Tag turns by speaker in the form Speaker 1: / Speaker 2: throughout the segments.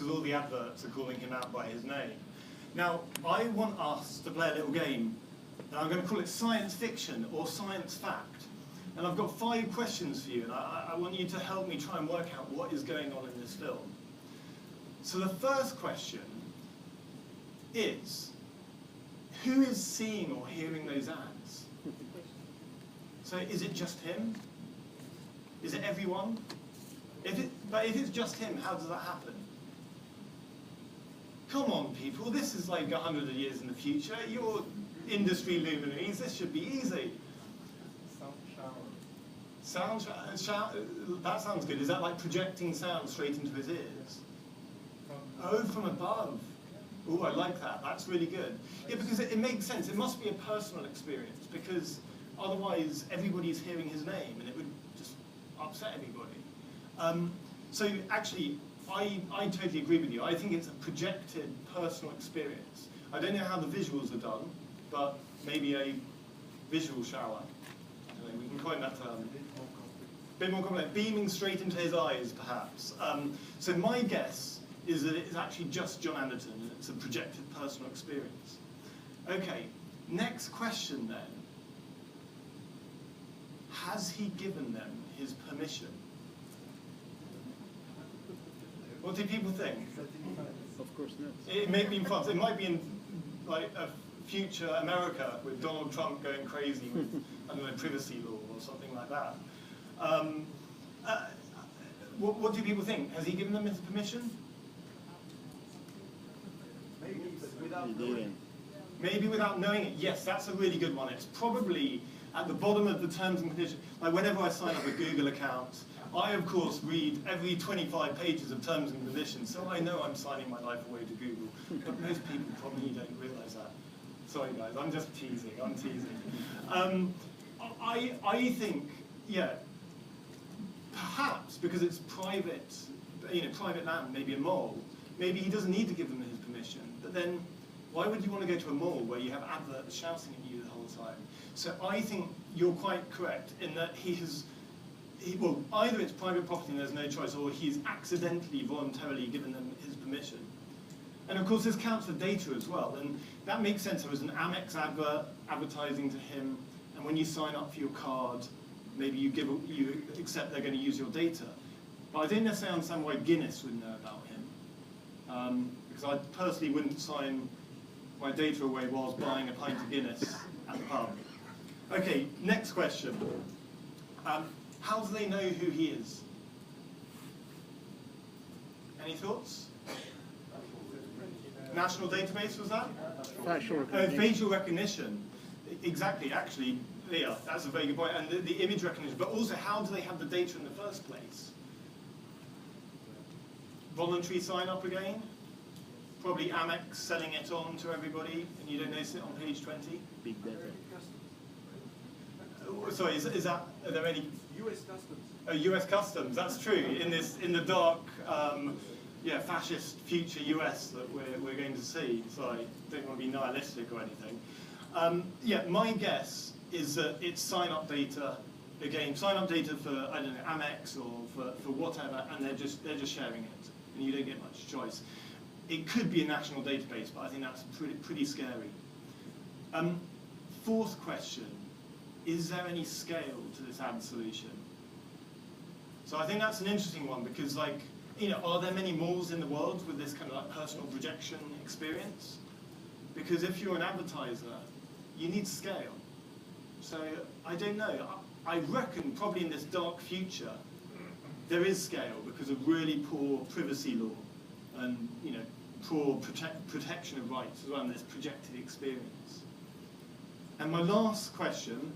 Speaker 1: because all the adverts are calling him out by his name. Now, I want us to play a little game, and I'm going to call it science fiction or science fact. And I've got 5 questions for you, and I want you to help me try and work out what is going on in this film. So the first question is, who is seeing or hearing those ads? So is it just him? Is it everyone? But if it's just him, how does that happen? Come on, people, this is like 100 years in the future. You're industry luminaries, this should be easy. Sound shower, that sounds good. Is that like projecting sound straight into his ears? Oh, from above. Oh, I like that. That's really good. Yeah, because it makes sense. It must be a personal experience, because otherwise everybody's hearing his name and it would just upset everybody. So actually, I totally agree with you. I think it's a projected personal experience. I don't know how the visuals are done, but maybe a visual shower. I don't know, we can coin that term. Bit more complex, beaming straight into his eyes, perhaps. So my guess is that it's actually just John Anderton, and it's a projected personal experience. Okay, next question then. Has he given them his permission? What do people think?
Speaker 2: Of course not.
Speaker 1: It may be in France. It might be in like a future America with Donald Trump going crazy with, I don't know, privacy law or something like that. What do people think? Has he given them his permission?
Speaker 3: Maybe without knowing.
Speaker 1: Maybe without knowing it. Yes, that's a really good one. It's probably at the bottom of the terms and conditions. Like whenever I sign up a Google account, I of course read every 25 pages of terms and conditions, so I know I'm signing my life away to Google. But most people probably don't realise that. Sorry guys, I'm just teasing. I'm teasing. I think, yeah. Perhaps because it's private, private land, maybe a mall, maybe he doesn't need to give them his permission. But then, why would you want to go to a mall where you have adverts shouting at you the whole time? So I think you're quite correct in that well, either it's private property and there's no choice, or he's accidentally, voluntarily given them his permission. And of course, this counts for data as well, and that makes sense. There was an Amex advert advertising to him, and when you sign up for your card, maybe you accept they're going to use your data. But I don't necessarily understand why Guinness would know about him. Because I personally wouldn't sign my data away while I was buying a pint of Guinness at the pub. Okay, next question. How do they know who he is? Any thoughts? National database, was that?
Speaker 2: Facial recognition.
Speaker 1: Facial recognition. Exactly, actually. Yeah, that's a very good point. And the image recognition, but also how do they have the data in the first place? Voluntary sign-up again? Probably Amex selling it on to everybody, and you don't notice it on page 20?
Speaker 2: Big data.
Speaker 1: Sorry, are there any?
Speaker 3: US Customs.
Speaker 1: US Customs, that's true. In the dark, fascist future US that we're going to see. Sorry, don't want to be nihilistic or anything. My guess is that it's sign-up data, again, sign-up data for, I don't know, Amex or for whatever, and they're just sharing it, and you don't get much choice. It could be a national database, but I think that's pretty scary. Fourth question, is there any scale to this ad solution? So I think that's an interesting one, because are there many malls in the world with this kind of personal projection experience? Because if you're an advertiser, you need scale. So I don't know. I reckon probably in this dark future, there is scale because of really poor privacy law and poor protection of rights as well in this projected experience. And my last question,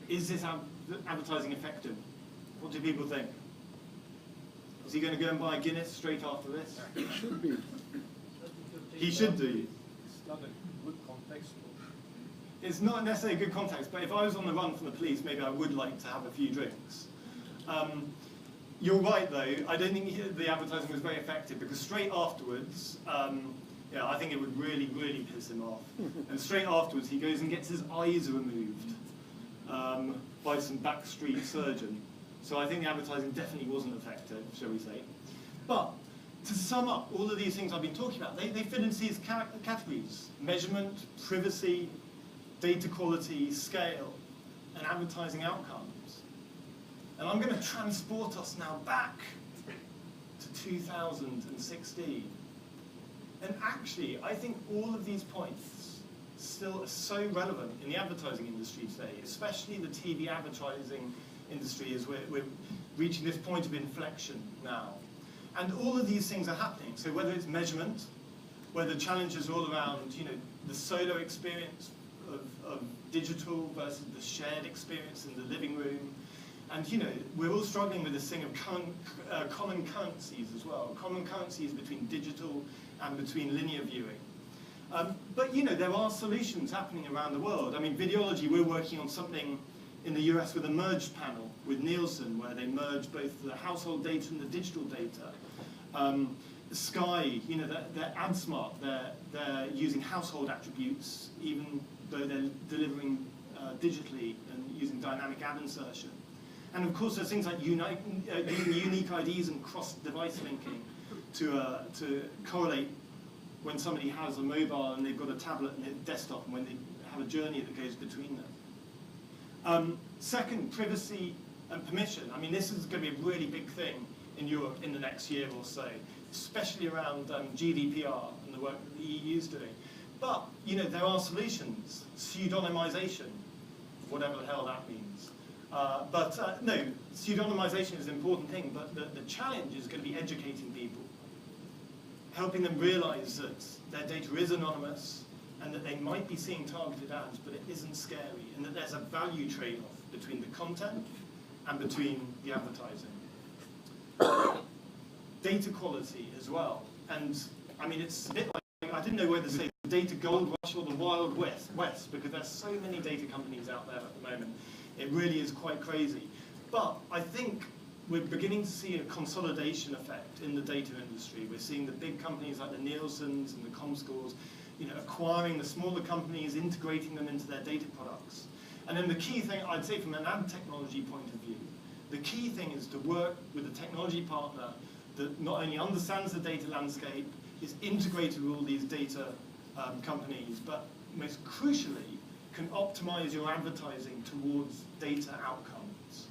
Speaker 1: is this advertising effective? What do people think? Is he going to go and buy a Guinness straight after this?
Speaker 2: It should be.
Speaker 1: He should do.
Speaker 3: It's not a good context.
Speaker 1: It's not necessarily a good context, but if I was on the run from the police, maybe I would like to have a few drinks. You're right, though. I don't think the advertising was very effective, because straight afterwards, I think it would really, really piss him off. And straight afterwards, he goes and gets his eyes removed by some backstreet surgeon. So I think the advertising definitely wasn't effective, shall we say. But to sum up all of these things I've been talking about, they fit into these categories: measurement, privacy, data quality, scale, and advertising outcomes. And I'm going to transport us now back to 2016. And actually, I think all of these points still are so relevant in the advertising industry today, especially the TV advertising industry, as we're reaching this point of inflection now. And all of these things are happening. So whether it's measurement, where the challenges are all around, the solo experience of digital versus the shared experience in the living room. And we're all struggling with this thing of common currencies as well, common currencies between digital and between linear viewing. But there are solutions happening around the world. I mean, Videology, we're working on something in the US with a merged panel with Nielsen, where they merge both the household data and the digital data. Sky, they're ad smart. They're using household attributes, even though they're delivering digitally and using dynamic ad insertion. And of course, there's things like using unique IDs and cross-device linking to correlate when somebody has a mobile and they've got a tablet and a desktop, and when they have a journey that goes between them. Second, privacy and permission. I mean, this is going to be a really big thing in Europe in the next year or so, especially around GDPR and the work that the EU is doing. But there are solutions. Pseudonymization, whatever the hell that means. No, pseudonymization is an important thing, but the challenge is going to be educating people, helping them realize that their data is anonymous and that they might be seeing targeted ads, but it isn't scary, and that there's a value trade-off between the content and between the advertising. Data quality as well. And I mean, it's a bit like, I didn't know whether to say the data gold rush or the wild west, because there's so many data companies out there at the moment. It really is quite crazy. But I think we're beginning to see a consolidation effect in the data industry. We're seeing the big companies like the Nielsens and the Comscores, acquiring the smaller companies, integrating them into their data products. And then the key thing, I'd say from an ad technology point of view, the key thing is to work with a technology partner that not only understands the data landscape, is integrated with all these data companies, but most crucially, can optimize your advertising towards data outcomes.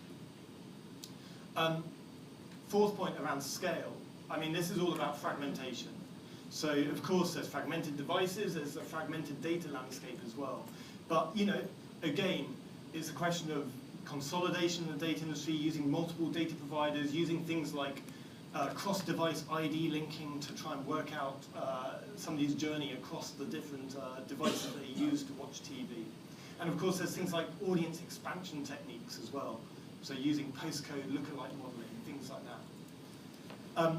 Speaker 1: Fourth point around scale. I mean, this is all about fragmentation. So, of course, there's fragmented devices, there's a fragmented data landscape as well. But, again, it's a question of consolidation in the data industry, using multiple data providers, using things like cross-device ID linking to try and work out somebody's journey across the different devices that they use to watch TV. And of course, there's things like audience expansion techniques as well. So using postcode lookalike modeling, things like that.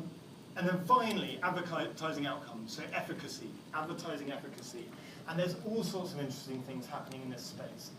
Speaker 1: And then finally, advertising outcomes, so efficacy, advertising efficacy. And there's all sorts of interesting things happening in this space.